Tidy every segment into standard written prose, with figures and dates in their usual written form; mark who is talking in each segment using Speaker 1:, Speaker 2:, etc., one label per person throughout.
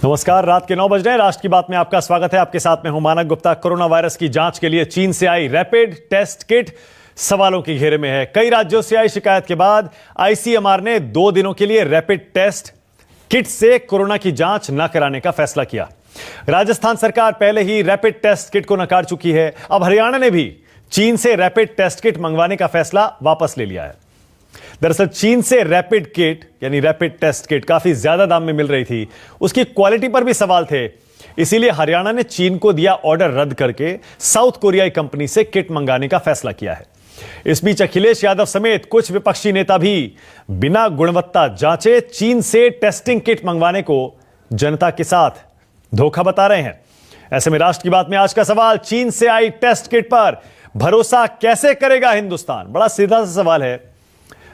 Speaker 1: नमस्कार, रात के 9 बज रहे हैं। राष्ट्र की बात में आपका स्वागत है। आपके साथ में हूं मानक गुप्ता। कोरोना वायरस की जांच के लिए चीन से आई रैपिड टेस्ट किट सवालों के घेरे में है। कई राज्यों से आई शिकायत के बाद आईसीएमआर ने 2 दिनों के लिए रैपिड टेस्ट किट से कोरोना की जांच न कराने का फैसला किया। राजस्थान सरकार पहले ही रैपिड टेस्ट किट को नकार चुकी है। अब हरियाणा ने भी चीन से रैपिड टेस्ट किट मंगवाने का फैसला वापस ले लिया है। दरअसल चीन से रैपिड किट यानी रैपिड टेस्ट किट काफी ज्यादा दाम में मिल रही थी। उसकी क्वालिटी पर भी सवाल थे। इसीलिए हरियाणा ने चीन को दिया ऑर्डर रद्द करके साउथ कोरियाई कंपनी से किट मंगाने का फैसला किया है। इस बीच अखिलेश यादव समेत कुछ विपक्षी नेता भी बिना गुणवत्ता जांचे चीन से टेस्टिंग किट मंगवाने को जनता के साथ धोखा बता रहे हैं। ऐसे में राष्ट्र की बात में आज का सवाल, चीन से आई टेस्ट किट पर भरोसा कैसे करेगा हिंदुस्तान? बड़ा सीधा सा सवाल है।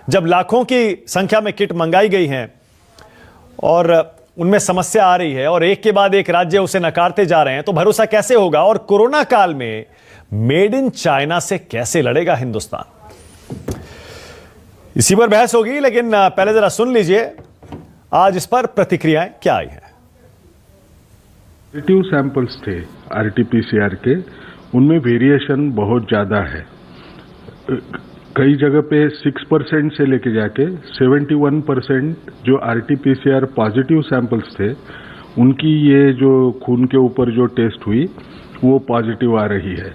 Speaker 1: जब लाखों की संख्या में किट मंगाई गई हैं और उनमें समस्या आ रही है और एक के बाद एक राज्य उसे नकारते जा रहे हैं, तो भरोसा कैसे होगा? और कोरोना काल में मेड इन चाइना से कैसे लड़ेगा हिंदुस्तान? इसी पर बहस होगी, लेकिन पहले जरा सुन लीजिए आज इस पर प्रतिक्रियाएं क्या आई हैं।
Speaker 2: पॉजिटिव सैंपल्स थे आरटीपीसीआर के, उनमें वेरिएशन बहुत ज्यादा है। कई जगह पे 6% से लेके जाके 71% जो आरटीपीसीआर पॉजिटिव सैंपल्स थे, उनकी ये जो खून के ऊपर जो टेस्ट हुई वो पॉजिटिव आ रही है।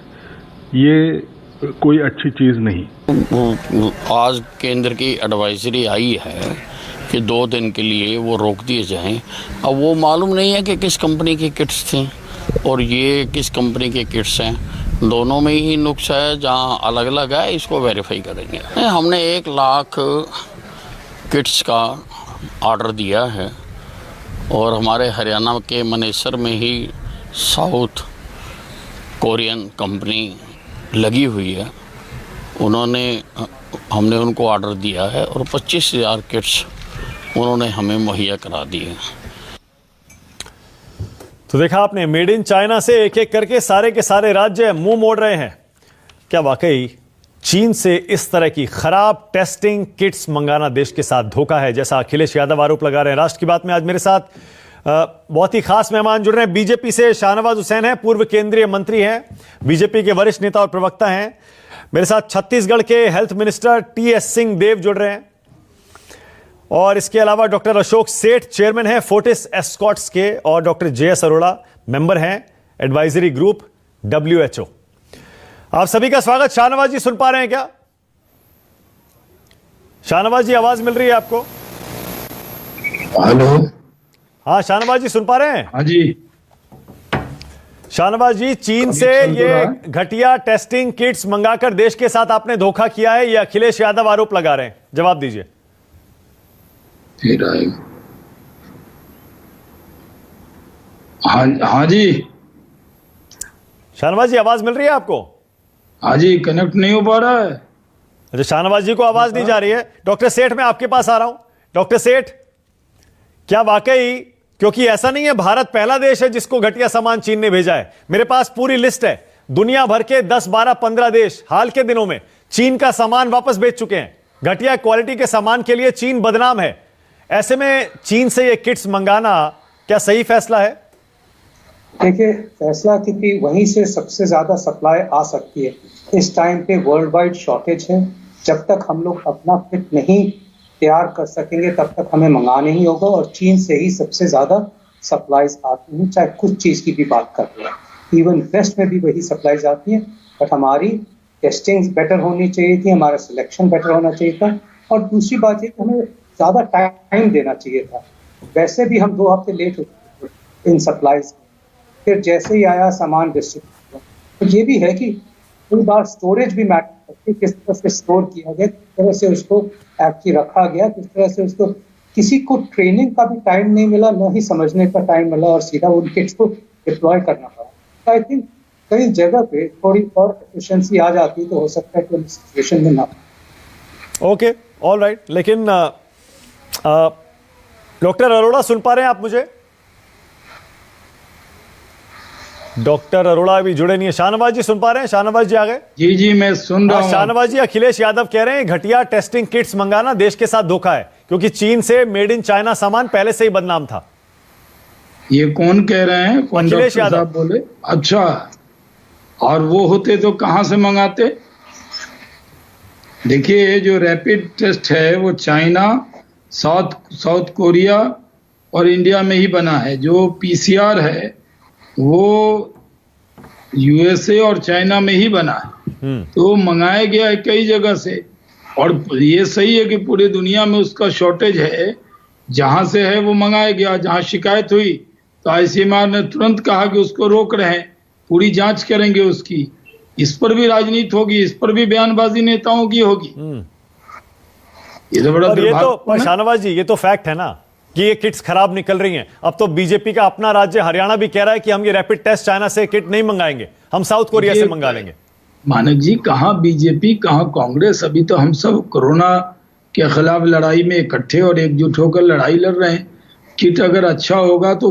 Speaker 2: ये कोई अच्छी चीज नहीं।
Speaker 3: आज केंद्र की एडवाइजरी आई है कि 2 दिन के लिए वो रोक दिए जाएं। अब वो मालूम नहीं है कि किस कंपनी के किट्स थे और ये किस कंपनी के किट्स हैं। दोनों में ही नुक्स है। जहाँ अलग अलग है इसको वेरीफाई करेंगे। हमने 1 लाख किट्स का ऑर्डर दिया है और हमारे हरियाणा के मनेसर में ही साउथ कोरियन कंपनी लगी हुई है। हमने उनको ऑर्डर दिया है और 25,000 किट्स उन्होंने हमें मुहैया करा दी है।
Speaker 1: तो देखा आपने, मेड इन चाइना से एक एक करके सारे के सारे राज्य मुंह मोड़ रहे हैं। क्या वाकई चीन से इस तरह की खराब टेस्टिंग किट्स मंगाना देश के साथ धोखा है, जैसा अखिलेश यादव आरोप लगा रहे हैं? राष्ट्र की बात में आज मेरे साथ बहुत ही खास मेहमान जुड़ रहे हैं। बीजेपी से शाहनवाज हुसैन है, पूर्व केंद्रीय मंत्री हैं, बीजेपी के वरिष्ठ नेता और प्रवक्ता हैं। मेरे साथ छत्तीसगढ़ के हेल्थ मिनिस्टर टीएस सिंहदेव जुड़ रहे हैं और इसके अलावा डॉक्टर अशोक सेठ चेयरमैन हैं फोर्टिस एस्कॉट्स के और डॉक्टर जेएस अरोड़ा मेंबर हैं एडवाइजरी ग्रुप WHO। आप सभी का स्वागत। शाहनवाज जी सुन पा रहे हैं क्या? शाहनवाज जी आवाज मिल रही है आपको?
Speaker 4: हेलो।
Speaker 1: हाँ शाहनवाज जी सुन पा रहे हैं?
Speaker 4: हाँ जी।
Speaker 1: शाहनवाज जी, चीन से ये घटिया टेस्टिंग किट्स मंगाकर देश के साथ आपने धोखा किया है, ये अखिलेश यादव आरोप लगा रहे हैं। जवाब दीजिए।
Speaker 4: हाँ जी।
Speaker 1: शाहनवाज जी आवाज मिल रही है आपको?
Speaker 4: हाँ जी, कनेक्ट नहीं हो पा रहा है।
Speaker 1: अच्छा, शाहनवाज जी को आवाज नहीं जा रही है। डॉक्टर सेठ मैं आपके पास आ रहा हूं। डॉक्टर सेठ, क्या वाकई, क्योंकि ऐसा नहीं है भारत पहला देश है जिसको घटिया सामान चीन ने भेजा है, मेरे पास पूरी लिस्ट है। दुनिया भर के 10, 12, 15 देश हाल के दिनों में चीन का सामान वापस भेज चुके हैं। घटिया क्वालिटी के सामान के लिए चीन बदनाम है। ऐसे में चीन से ये किट्स मंगाना क्या सही फैसला है?
Speaker 5: देखिए, फैसला क्योंकि वहीं से सबसे ज्यादा सप्लाई आ सकती है। इस टाइम पे वर्ल्ड वाइड शॉर्टेज है। जब तक हम लोग अपना किट नहीं तैयार कर सकेंगे तब तक हमें मंगाना ही होगा और चीन से ही सबसे ज्यादा सप्लाईज आती हैं। चाहे कुछ चीज की भी बात कर रहे हैं, इवन वेस्ट में भी वही सप्लाईज आती हैं। बट हमारी टेस्टिंग बेटर होनी चाहिए थी, हमारा सिलेक्शन बेटर होना चाहिए था और दूसरी बात है कि हमें ज्यादा टाइम देना चाहिए था। वैसे भी हम 2 हफ्ते लेट हो गए इन सप्लाईज। फिर जैसे ही आया सामान डिस्ट्रीब्यूट हुआ। तो ये भी है कि कई बार स्टोरेज भी मैटर करती है, किस तरह से स्टोर किया गया, किस तरह से उसको एक्चुअली रखा गया, किस तरह से उसको, किसी को ट्रेनिंग का भी टाइम नहीं मिला, न ही समझने का टाइम मिला और सीधा उन किट्स को डिप्लॉय करना पड़ा। तो आई थिंक कई जगह पे थोड़ी और एफिशिएंसी आ जाती तो हो सकता है कि सिचुएशन में ना।
Speaker 1: Okay, all right. लेकिन डॉक्टर अरोड़ा सुन पा रहे हैं आप मुझे? डॉक्टर अरोड़ा अभी जुड़े नहीं है। शाहनवाज जी सुन पा रहे हैं? शाहनवाज जी आ गए?
Speaker 4: जी जी मैं सुन रहा हूं।
Speaker 1: शाहनवाज जी, अखिलेश यादव कह रहे हैं घटिया टेस्टिंग किट्स मंगाना देश के साथ धोखा है क्योंकि चीन से मेड इन चाइना सामान पहले से ही बदनाम था।
Speaker 4: ये कौन कह रहे हैं? कौन
Speaker 1: अखिलेश
Speaker 4: डॉक्टर
Speaker 1: यादव।
Speaker 4: साहब बोले? अच्छा, और वो होते तो कहाँ से मंगाते? देखिए, जो रैपिड टेस्ट है वो चाइना, साउथ कोरिया और इंडिया में ही बना है। जो पीसीआर है वो यूएसए और चाइना में ही बना है। तो मंगाया गया है कई जगह से, और ये सही है कि पूरी दुनिया में उसका शॉर्टेज है। जहां से है वो मंगाया गया। जहां शिकायत हुई तो आईसीएमआर ने तुरंत कहा कि उसको रोक रहे हैं, पूरी जांच करेंगे उसकी। इस पर भी राजनीति होगी, इस पर भी बयानबाजी नेताओं की होगी। ये तो बड़ा
Speaker 1: और ये तो
Speaker 4: दुर्भाग्यपूर्ण है।
Speaker 1: शाहनवाज जी, ये तो फैक्ट है ना कि ये किट्स खराब निकल रही हैं। अब तो बीजेपी का अपना राज्य हरियाणा भी कह रहा है कि हम ये रैपिड टेस्ट चाइना से किट नहीं मंगाएंगे, हम साउथ कोरिया से मंगा लेंगे।
Speaker 4: मानक जी, कहाँ बीजेपी, कहाँ कांग्रेस? अभी तो हम सब कोरोना के खिलाफ लड़ाई में इकट्ठे और एकजुट होकर लड़ाई लड़ रहे हैं। किट अगर अच्छा होगा तो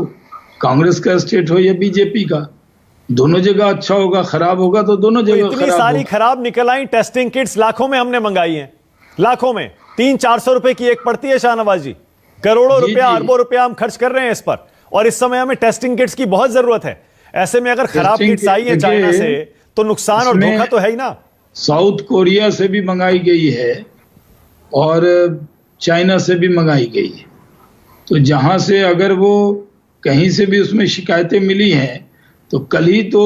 Speaker 4: कांग्रेस का स्टेट हो या बीजेपी का, दोनों जगह अच्छा होगा। खराब होगा तो दोनों
Speaker 1: तो
Speaker 4: जगह
Speaker 1: इतनी
Speaker 4: खराब
Speaker 1: सारी
Speaker 4: होगा।
Speaker 1: खराब निकल आई टेस्टिंग किट्स, लाखों में हमने मंगाई हैं, लाखों में। 300-400 रुपए की एक पड़ती है शाहनवाज जी। करोड़ों
Speaker 4: जी,
Speaker 1: रुपया,
Speaker 4: जी।
Speaker 1: अरबों रुपया हम खर्च कर रहे हैं इस पर, और इस समय हमें टेस्टिंग किट्स की बहुत जरूरत है। ऐसे में अगर खराब
Speaker 4: टेस्टिंग
Speaker 1: किट्स आई हैं
Speaker 4: किट,
Speaker 1: चाइना
Speaker 4: देखिए,
Speaker 1: से तो नुकसान और
Speaker 4: इसमें
Speaker 1: धोखा तो है ही ना।
Speaker 4: साउथ कोरिया से भी मंगाई गई है और चाइना से भी मंगाई गई है। तो जहां से अगर वो कहीं से भी उसमें शिकायतें मिली हैं तो कल ही तो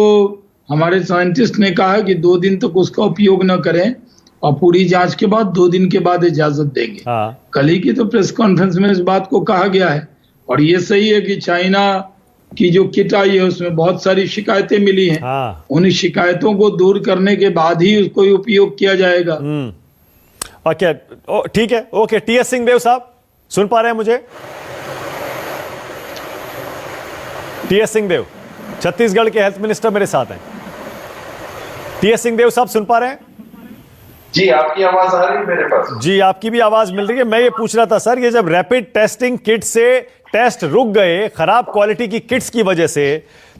Speaker 4: हमारे साइंटिस्ट ने कहा कि 2 दिन तक उसका उपयोग न करें और पूरी जांच के बाद 2 दिन के बाद इजाजत देंगे।
Speaker 1: हाँ,
Speaker 4: कल ही की तो प्रेस कॉन्फ्रेंस में इस बात को कहा गया है। और ये सही है कि चाइना की जो किट आई है उसमें बहुत सारी शिकायतें मिली हैं।
Speaker 1: हाँ।
Speaker 4: उन शिकायतों को दूर करने के बाद ही उसको उपयोग किया जाएगा।
Speaker 1: ओके, ठीक है, ओके। टीएस सिंहदेव साहब सुन पा रहे हैं मुझे? टीएस सिंहदेव, छत्तीसगढ़ के हेल्थ मिनिस्टर मेरे साथ हैं। टीएस सिंहदेव साहब सुन पा रहे हैं?
Speaker 6: जी, आपकी आवाज आ रही है मेरे पास?
Speaker 1: जी, आपकी भी आवाज मिल रही है। मैं ये पूछ रहा था सर, ये जब रैपिड टेस्टिंग किट से टेस्ट रुक गए खराब क्वालिटी की किट्स की वजह से,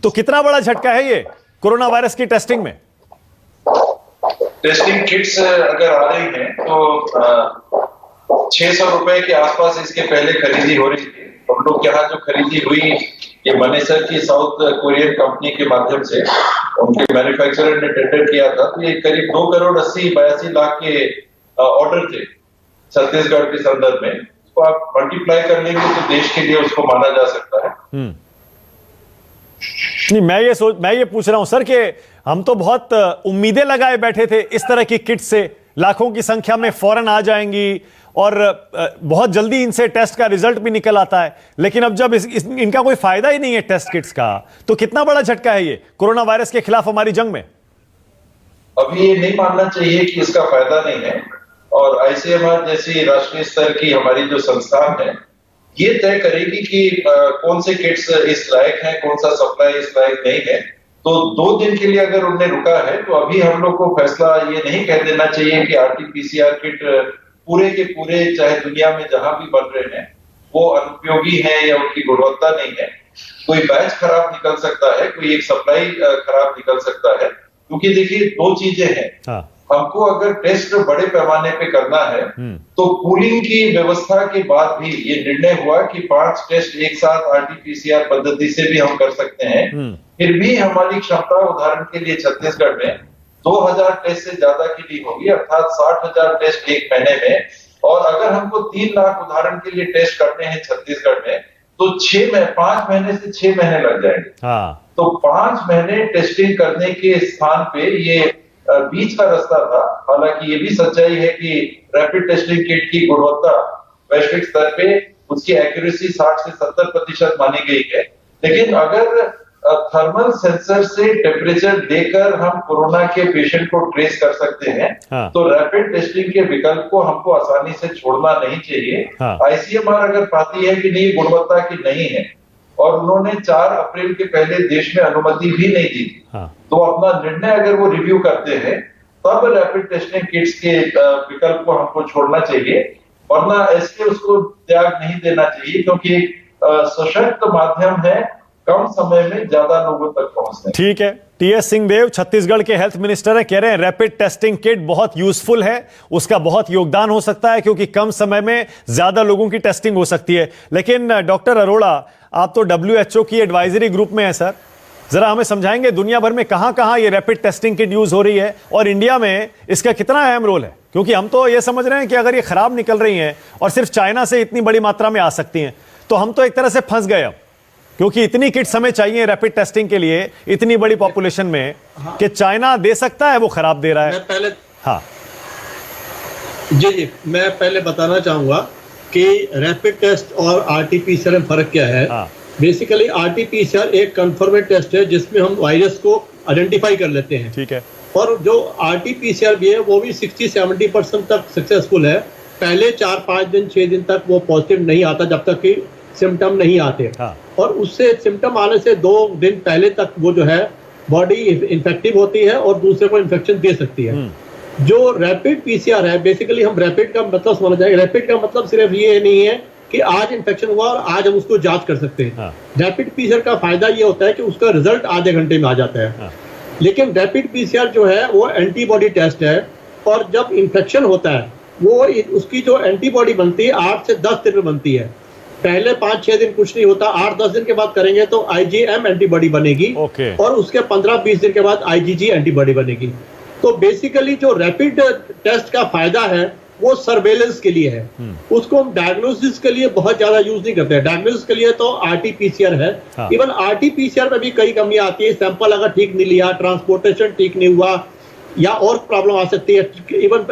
Speaker 1: तो कितना बड़ा झटका है ये कोरोना वायरस की टेस्टिंग में?
Speaker 6: टेस्टिंग किट्स अगर आ रही हैं तो 600 रुपए के आसपास इसके पहले खरीदी हो रही थी। हम लोग यहाँ जो खरीदी हुई ये मनेसर की साउथ कोरियन कंपनी के माध्यम से, उनके मैन्युफैक्चरर ने टेंडर किया था। तो ये करीब 2,80,82 लाख के ऑर्डर थे छत्तीसगढ़ के संदर्भ में। उसको आप मल्टीप्लाई कर लेंगे तो देश के लिए उसको माना जा सकता है।
Speaker 1: नहीं, मैं ये पूछ रहा हूं सर कि हम तो बहुत उम्मीदें लगाए बैठे थे इस तरह की किट से, लाखों की संख्या में फौरन आ जाएंगी और बहुत जल्दी इनसे टेस्ट का रिजल्ट भी निकल आता है। लेकिन अब जब इनका कोई फायदा ही नहीं है टेस्ट किट्स का, तो कितना बड़ा झटका है ये कोरोना वायरस के खिलाफ हमारी जंग में?
Speaker 6: अभी ये नहीं मानना चाहिए कि इसका फायदा नहीं है। और आईसीएमआर जैसी राष्ट्रीय स्तर की हमारी जो संस्थान है, ये तय करेगी कि कौन से किट्स इस लायक हैं, कौन सा सप्लाई इस लायक नहीं है। तो 2 दिन के लिए अगर उन्हें रुका है तो अभी हम लोग को फैसला ये नहीं कह देना चाहिए कि आरटीपीसीआर किट पूरे के पूरे, चाहे दुनिया में जहां भी बन रहे हैं, वो अनुपयोगी है या उनकी गुणवत्ता नहीं है। कोई बैच खराब निकल सकता है, कोई एक सप्लाई खराब निकल सकता है। क्योंकि देखिए 2 चीजें हैं।
Speaker 1: हाँ।
Speaker 6: हमको अगर टेस्ट बड़े पैमाने पे करना है तो पूलिंग की व्यवस्था के बाद भी ये निर्णय हुआ कि 5 टेस्ट एक साथ आरटीपीसीआर पद्धति से भी हम कर सकते हैं। फिर भी हमारी क्षमता उदाहरण के लिए छत्तीसगढ़ में 2000 टेस्ट से ज्यादा की नहीं होगी, अर्थात 60,000 टेस्ट एक महीने में। और अगर हमको 3 लाख उदाहरण के लिए टेस्ट करने हैं छत्तीसगढ़ में तो 5 महीने से 6 महीने लग जाएंगे।
Speaker 1: हाँ।
Speaker 6: तो 5 महीने टेस्टिंग करने के स्थान पे ये बीच का रास्ता था। हालांकि ये भी सच्चाई है कि रैपिड टेस्टिंग किट की गुणवत्ता वैश्विक स्तर पे उसकी एक्यूरेसी 60 से 70% मानी गई है। लेकिन अगर थर्मल सेंसर से टेम्परेचर देकर हम कोरोना के पेशेंट को ट्रेस कर सकते हैं,
Speaker 1: हाँ।
Speaker 6: तो रैपिड टेस्टिंग के विकल्प को हमको आसानी से छोड़ना नहीं चाहिए।
Speaker 1: हाँ।
Speaker 6: आईसीएमआर अगर पाती है कि नहीं गुणवत्ता की नहीं है, और उन्होंने 4 अप्रैल के पहले देश में अनुमति भी नहीं दी थी,
Speaker 1: हाँ।
Speaker 6: तो अपना निर्णय अगर वो रिव्यू करते हैं तब रैपिड टेस्टिंग किट्स के विकल्प को हमको छोड़ना चाहिए, वरना ऐसे उसको त्याग नहीं देना चाहिए। क्योंकि एक सशक्त माध्यम है कम समय में ज्यादा लोगों तक पहुंचने।
Speaker 1: ठीक है। टीएस सिंहदेव छत्तीसगढ़ के हेल्थ मिनिस्टर हैं, कह रहे हैं रैपिड टेस्टिंग किट बहुत यूजफुल है, उसका बहुत योगदान हो सकता है क्योंकि कम समय में ज्यादा लोगों की टेस्टिंग हो सकती है। लेकिन डॉक्टर अरोड़ा, आप तो WHO की एडवाइजरी ग्रुप में है सर, जरा हमें समझाएंगे दुनिया भर में कहां कहां ये रैपिड टेस्टिंग किट यूज हो रही है और इंडिया में इसका कितना अहम रोल है? क्योंकि हम तो ये समझ रहे हैं कि अगर ये खराब निकल रही हैं और सिर्फ चाइना से इतनी बड़ी मात्रा में आ सकती हैं तो हम तो एक तरह से फंस गए अब, क्योंकि इतनी किट्स हमें चाहिए रैपिड टेस्टिंग के लिए इतनी बड़ी पॉपुलेशन में कि चाइना दे सकता है वो खराब दे रहा है।
Speaker 7: मैं पहले
Speaker 1: हाँ
Speaker 7: जी मैं पहले बताना चाहूंगा कि रैपिड टेस्ट और RT-PCR में फर्क क्या है।
Speaker 1: हाँ।
Speaker 7: बेसिकली RT-PCR एक कंफर्मेड टेस्ट है जिसमें हम वायरस को आइडेंटिफाई कर लेते हैं।
Speaker 1: ठीक है।
Speaker 7: और जो RT-PCR भी है वो भी 60-70% तक सक्सेसफुल है। पहले 4-5 दिन 6 दिन तक वो पॉजिटिव नहीं आता जब तक कि सिम्टम नहीं आते।
Speaker 1: हाँ।
Speaker 7: और उससे सिम्टम आने से 2 दिन पहले तक वो जो है बॉडी इन्फेक्टिव होती है और दूसरे को इन्फेक्शन दे सकती है। जो रैपिड PCR है, बेसिकली हम रैपिड का मतलब समझ जाएंगे। रैपिड का मतलब सिर्फ ये नहीं है कि आज इन्फेक्शन हुआ और आज हम उसको जांच कर सकते हैं।
Speaker 1: हाँ।
Speaker 7: रैपिड PCR का फायदा ये होता है कि उसका रिजल्ट आधे घंटे में आ जाता है।
Speaker 1: हाँ।
Speaker 7: लेकिन रैपिड PCR जो है वो एंटीबॉडी टेस्ट है और जब इन्फेक्शन होता है वो उसकी जो एंटीबॉडी बनती है 8 से 10 दिन में बनती है। पहले 5-6 दिन कुछ नहीं होता, 8-10 दिन के बाद करेंगे तो IgM एंटीबॉडी बनेगी।
Speaker 1: ओके।
Speaker 7: और उसके 15-20 दिन के बाद IgG एंटीबॉडी बनेगी। तो बेसिकली जो रैपिड टेस्ट का फायदा है वो सर्वेलेंस के लिए है। उसको हम डायग्नोसिस के लिए बहुत ज्यादा यूज नहीं करते हैं। डायग्नोसिस के लिए तो RT-PCR है।
Speaker 1: हाँ।
Speaker 7: इवन RT-PCR में भी कई कमियां आती है। सैंपल अगर ठीक नहीं लिया, ट्रांसपोर्टेशन ठीक नहीं हुआ या और प्रॉब्लम आ सकती है। इवन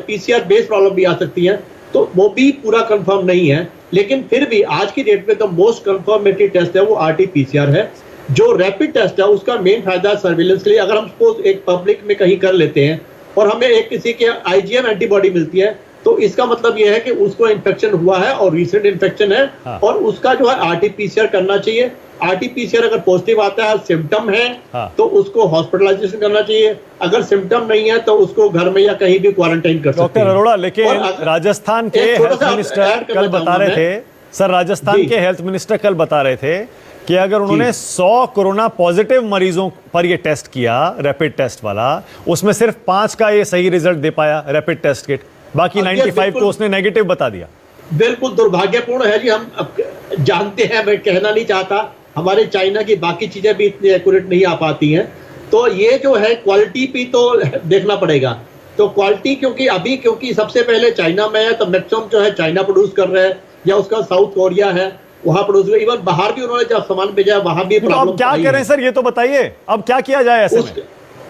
Speaker 7: PCR बेस्ड प्रॉब्लम भी आ सकती है, तो वो भी पूरा कंफर्म नहीं है। लेकिन फिर भी आज की डेट में द मोस्ट कंफर्मेटरी टेस्ट है वो RT-PCR है। जो रैपिड टेस्ट है उसका मेन फायदा सर्विलेंस के लिए। अगर हम सपोज एक पब्लिक में कहीं कर लेते हैं और हमें एक किसी के IgM एंटीबॉडी मिलती है तो इसका मतलब यह है कि उसको इन्फेक्शन हुआ है और रीसेंट इन्फेक्शन है।
Speaker 1: हाँ।
Speaker 7: और उसका जो है RT-PCR करना चाहिए। RT-PCR अगर पॉजिटिव आता है, सिम्टम है,
Speaker 1: हाँ।
Speaker 7: तो उसको हॉस्पिटलाइजेशन करना चाहिए। अगर सिम्टम नहीं है तो उसको घर में या कहीं भी क्वारंटाइन कर सकते हैं।
Speaker 1: डॉक्टर अरोड़ा, लेकिन
Speaker 7: और
Speaker 1: राजस्थान के
Speaker 7: एक छोटा
Speaker 1: हेल्थ
Speaker 7: सा
Speaker 1: मिनिस्टर
Speaker 7: ऐड करना
Speaker 1: कल बता
Speaker 7: चाहूंगा
Speaker 1: रहे थे, सर राजस्थान
Speaker 7: जी।
Speaker 1: के हेल्थ मिनिस्टर कल बता रहे थे कि अगर उन्होंने 100 कोरोना पॉजिटिव मरीजों पर ये टेस्ट किया रैपिड टेस्ट वाला, उसमें सिर्फ 5 का ये सही रिजल्ट दे पाया रैपिड टेस्ट किट, बाकी 95 को उसने नेगेटिव बता दिया।
Speaker 7: बिल्कुल दुर्भाग्यपूर्ण है जी। हम जानते हैं, मैं कहना नहीं चाहता, हमारे चाइना की बाकी चीजें भी इतनी एक्यूरेट नहीं आ पाती हैं। तो ये जो है क्वालिटी भी तो देखना पड़ेगा। तो क्वालिटी क्योंकि सबसे पहले चाइना में है तो मैक्सिमम जो है चाइना प्रोड्यूस कर रहे हैं या उसका साउथ कोरिया है वहां प्रोड्यूस। इवन बाहर भी उन्होंने जब सामान भेजा वहां भी
Speaker 1: तो अब क्या करें सर, ये तो बताइए, अब क्या किया जाए ऐसे में?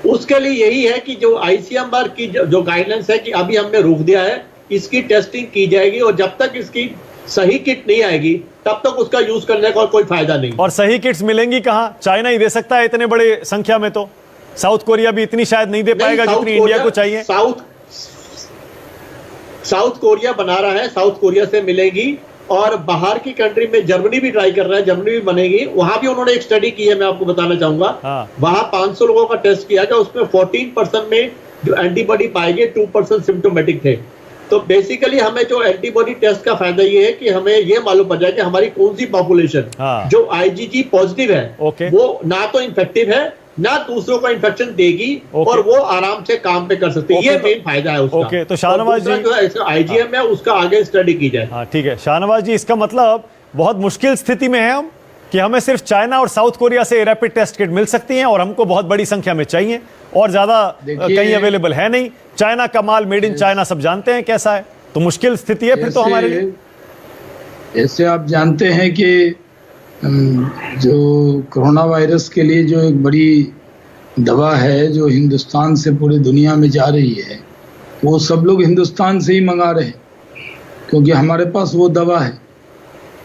Speaker 7: उसके लिए यही है कि जो ICMR की जो गाइडलाइंस है कि अभी हमने रोक दिया है, इसकी टेस्टिंग की जाएगी और जब तक इसकी सही किट नहीं आएगी तब तक उसका यूज करने का कोई फायदा नहीं।
Speaker 1: और सही किट्स मिलेंगी कहां? चाइना ही दे सकता है इतने बड़े संख्या में, तो साउथ कोरिया भी इतनी शायद नहीं दे पाएगा जितनी इंडिया को चाहिए।
Speaker 7: साउथ कोरिया बना रहा है, साउथ कोरिया से मिलेगी। और बाहर की कंट्री में जर्मनी भी ट्राई कर रहा है, जर्मनी भी बनेगी। वहां भी उन्होंने एक स्टडी की है, मैं आपको बताना चाहूंगा।
Speaker 1: हाँ।
Speaker 7: वहां 500 लोगों का टेस्ट किया था, उसमें 14% में जो एंटीबॉडी पाए गए, 2% सिम्टोमेटिक थे। तो बेसिकली हमें जो एंटीबॉडी टेस्ट का फायदा ये है कि हमें ये मालूम पड़ जाए कि हमारी कौन सी पॉपुलेशन
Speaker 1: हाँ।
Speaker 7: जो IgG पॉजिटिव है
Speaker 1: ओके।
Speaker 7: वो ना तो इन्फेक्टिव है ना दूसरों को इन्फेक्शन देगी और वो आराम से काम पे कर सकती है। ये मेन फायदा है उसका।
Speaker 1: ओके, तो शाहनवाज जी
Speaker 7: जो है IgM है उसका आगे स्टडी की जाए।
Speaker 1: हाँ ठीक है शाहनवाज जी, इसका मतलब बहुत मुश्किल स्थिति में है हम कि हमें सिर्फ चाइना और साउथ कोरिया से रैपिड टेस्ट किट मिल सकती हैं और हमको बहुत बड़ी संख्या में चाहिए और ज्यादा कहीं अवेलेबल है नहीं। चाइना का माल मेड इन चाइना सब जानते हैं कैसा है, तो मुश्किल स्थिति है फिर तो हमारे लिए।
Speaker 4: ऐसे आप जानते हैं कि जो कोरोना वायरस के लिए जो एक बड़ी दवा है जो हिंदुस्तान से पूरी दुनिया में जा रही है, वो सब लोग हिंदुस्तान से ही मंगा रहे हैं क्योंकि हमारे पास वो दवा है।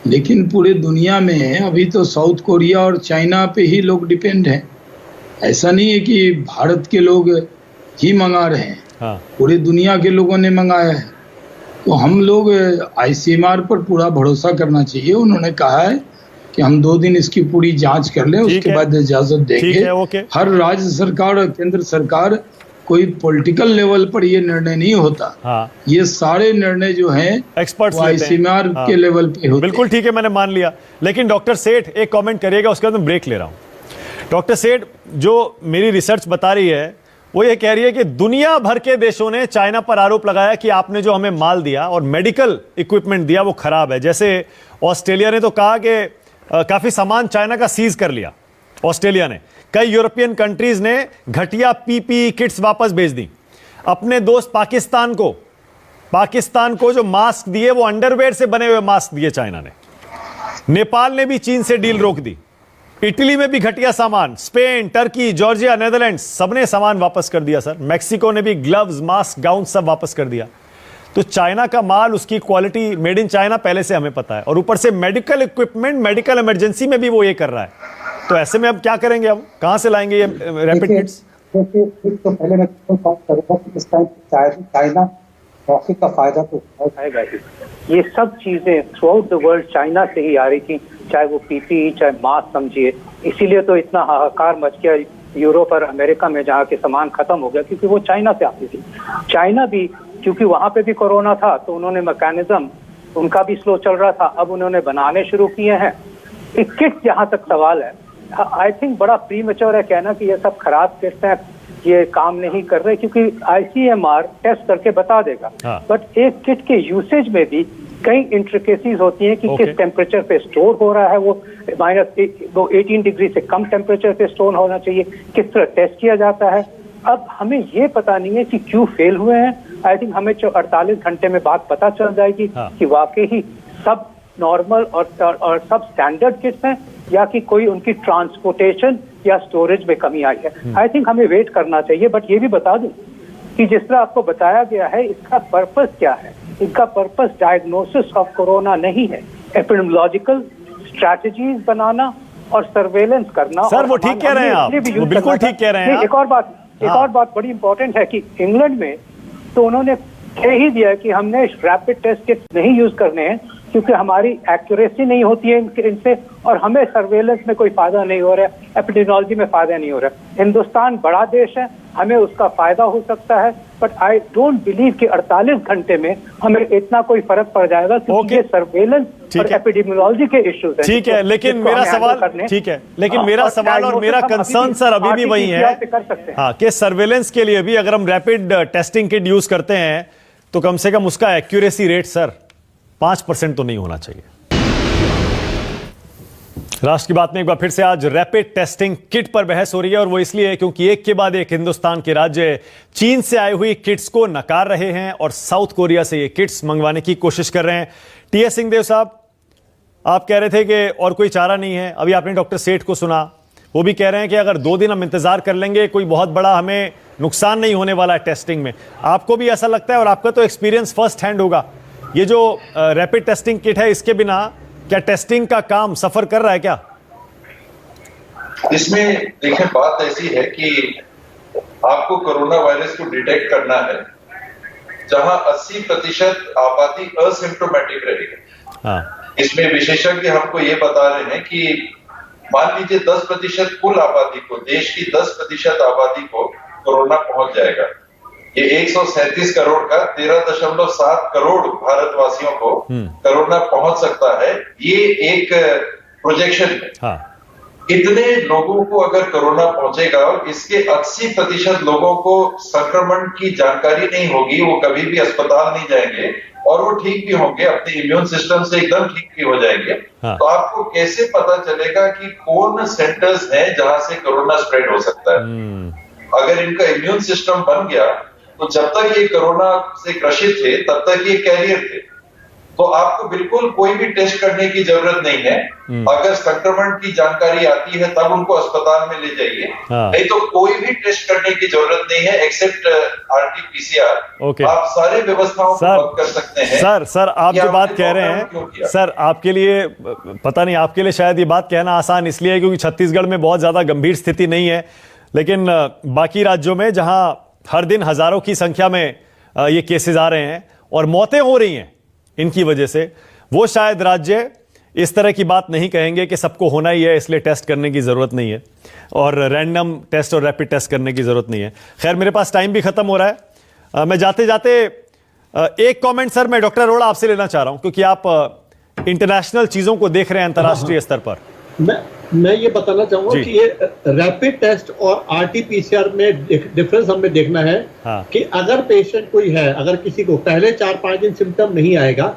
Speaker 4: लेकिन पूरे दुनिया में अभी तो साउथ कोरिया और चाइना पे ही लोग डिपेंड हैं। ऐसा नहीं है कि भारत के लोग ही मंगा रहे हैं।
Speaker 1: हाँ।
Speaker 4: पूरी दुनिया के लोगों ने मंगाया है। तो हम लोग ICMR पर पूरा भरोसा करना चाहिए। उन्होंने कहा है कि हम 2 दिन इसकी पूरी जांच कर लें, उसके बाद इजाजत देंगे। हर राज्य सरकार और केंद्र सरकार कोई पॉलिटिकल लेवल पर ये निर्णय नहीं होता।
Speaker 1: हाँ।
Speaker 4: ये सारे निर्णय जो हैं
Speaker 1: एक्सपर्ट्स
Speaker 4: ICMR के लेवल पे होते हैं।
Speaker 1: बिल्कुल ठीक है, मैंने मान लिया। लेकिन डॉक्टर सेठ एक कमेंट करिएगा, उसके बाद मैं ब्रेक ले रहा हूं। डॉक्टर सेठ, जो मेरी रिसर्च बता रही है वो ये कह रही है कि दुनिया भर के देशों ने चाइना पर आरोप लगाया कि आपने जो हमें माल दिया और मेडिकल इक्विपमेंट दिया वो खराब है। जैसे ऑस्ट्रेलिया ने तो कहा कि काफी सामान चाइना का सीज कर लिया ऑस्ट्रेलिया ने। कई यूरोपियन कंट्रीज ने घटिया पीपीई किट्स वापस भेज दी। अपने दोस्त पाकिस्तान को जो मास्क दिए वो अंडरवेयर से बने हुए मास्क दिए चाइना ने। नेपाल ने भी चीन से डील रोक दी। इटली में भी घटिया सामान, स्पेन, टर्की, जॉर्जिया, नेदरलैंड्स सबने सामान वापस कर दिया सर। मैक्सिको ने भी ग्लव्स, मास्क, गाउन सब वापस कर दिया। तो चाइना का माल, उसकी क्वालिटी मेड इन चाइना पहले से हमें पता है, और ऊपर से मेडिकल इक्विपमेंट, मेडिकल इमरजेंसी में भी वो ये कर रहा है। तो ऐसे में अब क्या करेंगे, हम कहां से लाएंगे ये रैपिड किट्स?
Speaker 5: तो पहले मैं बात करूंगा कि इस टाइम चाइना मौके का फायदा तो उठाएगा ही। ये सब चीजें through out the world China से ही आ रही थी, चाहे वो पीपीई, चाहे मास्क समझिए। इसीलिए तो इतना हाहाकार मच गया यूरोप और अमेरिका में, जहाँ के सामान खत्म हो गया, क्योंकि वो चाइना से आती थी। चाइना भी, क्योंकि वहां पे भी कोरोना था, तो उन्होंने मैकेनिज्म, उनका भी स्लो चल रहा था, अब उन्होंने बनाने शुरू किए हैं। किट जहां तक सवाल है, आई थिंक बड़ा प्रीमेच्योर है कहना कि ये सब खराब किट्स हैं, ये काम नहीं कर रहे, क्योंकि ICMR टेस्ट करके बता देगा। बट एक किट के यूसेज में भी कई इंट्रिकेसीज होती हैं कि किस टेम्परेचर पे स्टोर हो रहा है, वो -18 डिग्री से कम टेम्परेचर पे स्टोर होना चाहिए, किस तरह टेस्ट किया जाता है। अब हमें ये पता नहीं है कि क्यों फेल हुए हैं। आई थिंक हमें 48 घंटे में बात पता चल जाएगी कि वाकई ही सब नॉर्मल और सब स्टैंडर्ड किट्स हैं, या कि कोई उनकी ट्रांसपोर्टेशन या स्टोरेज में कमी आई है। आई थिंक हमें वेट करना चाहिए। बट ये भी बता दूं कि जिस तरह आपको बताया गया है, इसका पर्पस क्या है? इनका पर्पस डायग्नोसिस ऑफ कोरोना नहीं है, एपिडेमियोलॉजिकल स्ट्रैटेजीज बनाना और सर्वेलेंस करना।
Speaker 1: सर वो ठीक कह रहे हैं आप, वो बिल्कुल ठीक कह रहे हैं।
Speaker 5: एक और बात बड़ी इंपॉर्टेंट है कि इंग्लैंड में तो उन्होंने कह ही दिया कि हमने रैपिड टेस्ट किट नहीं यूज करने हैं, क्योंकि हमारी एक्यूरेसी नहीं होती है इनसे, और हमें सर्वेलेंस में कोई फायदा नहीं हो रहा है, एपिडेमियोलॉजी में फायदा नहीं हो रहा है। हिंदुस्तान बड़ा देश है, हमें उसका फायदा हो सकता है, बट आई डोंट बिलीव कि 48 घंटे में हमें इतना कोई फर्क पड़ जाएगा, क्योंकि ये सर्वेलेंस और एपिडेमियोलॉजी के इश्यूज हैं।
Speaker 1: ठीक है, लेकिन मेरा सवाल, ठीक है, लेकिन मेरा सवाल और मेरा कंसर्न सर अभी भी वही है, हाँ, कि सर्वेलेंस के लिए भी अगर हम रैपिड टेस्टिंग किट यूज करते हैं तो कम से कम उसका एक्यूरेसी रेट सर 5% तो नहीं होना चाहिए। राष्ट्र की बात में एक बार फिर से आज रैपिड टेस्टिंग किट पर बहस हो रही है, और वो इसलिए क्योंकि एक के बाद एक हिंदुस्तान के राज्य चीन से आई हुई किट्स को नकार रहे हैं और साउथ कोरिया से ये किट्स मंगवाने की कोशिश कर रहे हैं। टीएस सिंहदेव साहब, आप कह रहे थे कि और कोई चारा नहीं है। अभी आपने डॉक्टर सेठ को सुना, वो भी कह रहे हैं कि अगर 2 दिन हम इंतजार कर लेंगे, कोई बहुत बड़ा हमें नुकसान नहीं होने वाला है टेस्टिंग में। आपको भी ऐसा लगता है? और आपका तो एक्सपीरियंस फर्स्ट हैंड होगा, ये जो रैपिड टेस्टिंग किट है, इसके बिना क्या टेस्टिंग का काम सफर कर रहा है क्या?
Speaker 6: इसमें देखिए, बात ऐसी है कि आपको कोरोना वायरस को डिटेक्ट करना है जहां 80% आबादी असिम्प्टोमेटिक रहेगी। इसमें विशेषज्ञ हमको ये बता रहे हैं कि मान लीजिए 10% कुल आबादी को, देश की 10% आबादी को कोरोना पहुंच जाएगा। ये 137 करोड़ का 13.7 करोड़ भारतवासियों को कोरोना पहुंच सकता है। ये एक प्रोजेक्शन है। इतने लोगों को अगर कोरोना पहुंचेगा और इसके 80% लोगों को संक्रमण की जानकारी नहीं होगी, वो कभी भी अस्पताल नहीं जाएंगे और वो ठीक भी होंगे, अपने इम्यून सिस्टम से एकदम ठीक भी हो जाएंगे। तो आपको कैसे पता चलेगा कि कौन सेंटर्स हैं जहां से कोरोना स्प्रेड हो सकता है? अगर इनका इम्यून सिस्टम बन गया तो जब तक ये कोरोना से ग्रसित थे तब तक ये कैरियर थे, तो आपको बिल्कुल कोई भी टेस्ट करने की जरूरत नहीं है। अगर संक्रमण की जानकारी आती है तब उनको अस्पताल में ले जाइए, नहीं तो कोई भी टेस्ट करने की जरूरत नहीं है एक्सेप्ट RT-PCR। आप सारे व्यवस्थाओं को बंद कर सकते हैं।
Speaker 1: सर आप जो बात कह रहे हैं सर, आपके लिए पता नहीं, आपके लिए शायद ये बात कहना आसान इसलिए है क्योंकि छत्तीसगढ़ में बहुत ज्यादा गंभीर स्थिति नहीं है, लेकिन बाकी राज्यों में जहां हर दिन हजारों की संख्या में ये केसेस आ रहे हैं और मौतें हो रही हैं इनकी वजह से, वो शायद राज्य इस तरह की बात नहीं कहेंगे कि सबको होना ही है इसलिए टेस्ट करने की जरूरत नहीं है और रैंडम टेस्ट और रैपिड टेस्ट करने की जरूरत नहीं है। खैर, मेरे पास टाइम भी खत्म हो रहा है। मैं जाते जाते एक कमेंट सर मैं डॉक्टर अरोड़ा आपसे लेना चाह रहा हूं, क्योंकि आप इंटरनेशनल चीजों को देख रहे हैं अंतर्राष्ट्रीय स्तर पर।
Speaker 7: मैं ये बताना चाहूंगा
Speaker 1: जी।
Speaker 7: कि ये रैपिड टेस्ट और आरटीपीसीआर में डिफरेंस हमें देखना है।
Speaker 1: हाँ।
Speaker 7: कि अगर पेशेंट कोई है, अगर किसी को पहले 4-5 दिन सिम्टम नहीं आएगा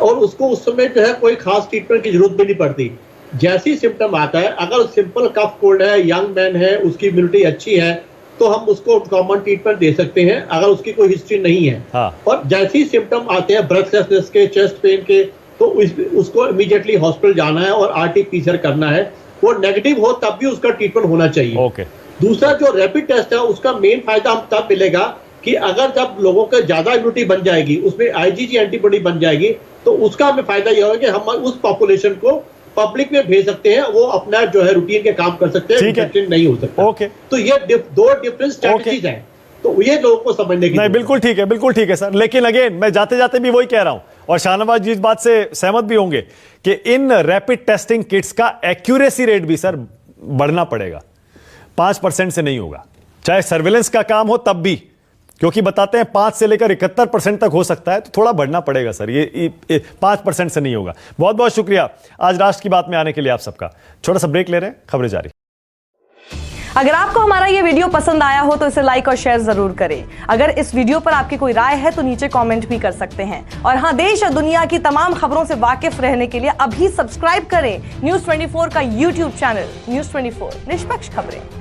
Speaker 7: और उसको उस समय जो है कोई खास ट्रीटमेंट की जरूरत भी नहीं पड़ती, जैसी सिम्टम आता है, अगर सिंपल कफ कोल्ड है, यंग मैन है, उसकी इम्यूनिटी अच्छी है, तो हम उसको कॉमन ट्रीटमेंट दे सकते हैं अगर उसकी कोई हिस्ट्री नहीं है।
Speaker 1: हाँ।
Speaker 7: और जैसे ही सिम्टम आते हैं ब्रेथलेसनेस के, चेस्ट पेन के, तो उसको इमीडिएटली हॉस्पिटल जाना है और आरटीपीसीआर करना है। वो नेगेटिव हो तब भी उसका ट्रीटमेंट होना चाहिए।
Speaker 1: ओके।
Speaker 7: दूसरा जो रैपिड टेस्ट है उसका मेन फायदा हम तब मिलेगा कि अगर जब लोगों के ज्यादा इम्यूनिटी बन जाएगी, उसमें आईजीजी एंटीबॉडी बन जाएगी, तो उसका हमें फायदा यह होगा कि हम उस पॉपुलेशन को पब्लिक में भेज सकते हैं, वो अपना जो है रूटीन के काम कर सकते हैं, इन्फेक्शन नहीं हो सकता।
Speaker 1: ओके।
Speaker 7: तो ये दो डिफरेंट स्ट्रेटजीज हैं, तो ये लोगों को समझने की
Speaker 1: नहीं, बिल्कुल ठीक है, बिल्कुल ठीक है सर। लेकिन अगेन मैं जाते जाते भी वही कह रहा हूं, और शाहनवाज जी इस बात से सहमत भी होंगे कि इन रैपिड टेस्टिंग किट्स का एक्यूरेसी रेट भी सर बढ़ना पड़ेगा। 5% से नहीं होगा, चाहे सर्विलेंस का काम हो तब भी, क्योंकि बताते हैं 5 से लेकर 71% तक हो सकता है, तो थोड़ा बढ़ना पड़ेगा सर। ये 5% से नहीं होगा। बहुत बहुत शुक्रिया आज राष्ट्र की बात में आने के लिए आप सबका। छोटा सा ब्रेक ले रहे हैं, खबरें जारी।
Speaker 8: अगर आपको हमारा ये वीडियो पसंद आया हो तो इसे लाइक और शेयर जरूर करें। अगर इस वीडियो पर आपकी कोई राय है तो नीचे कमेंट भी कर सकते हैं। और हाँ, देश और दुनिया की तमाम खबरों से वाकिफ रहने के लिए अभी सब्सक्राइब करें न्यूज़ 24 का YouTube चैनल। न्यूज़ 24, निष्पक्ष खबरें।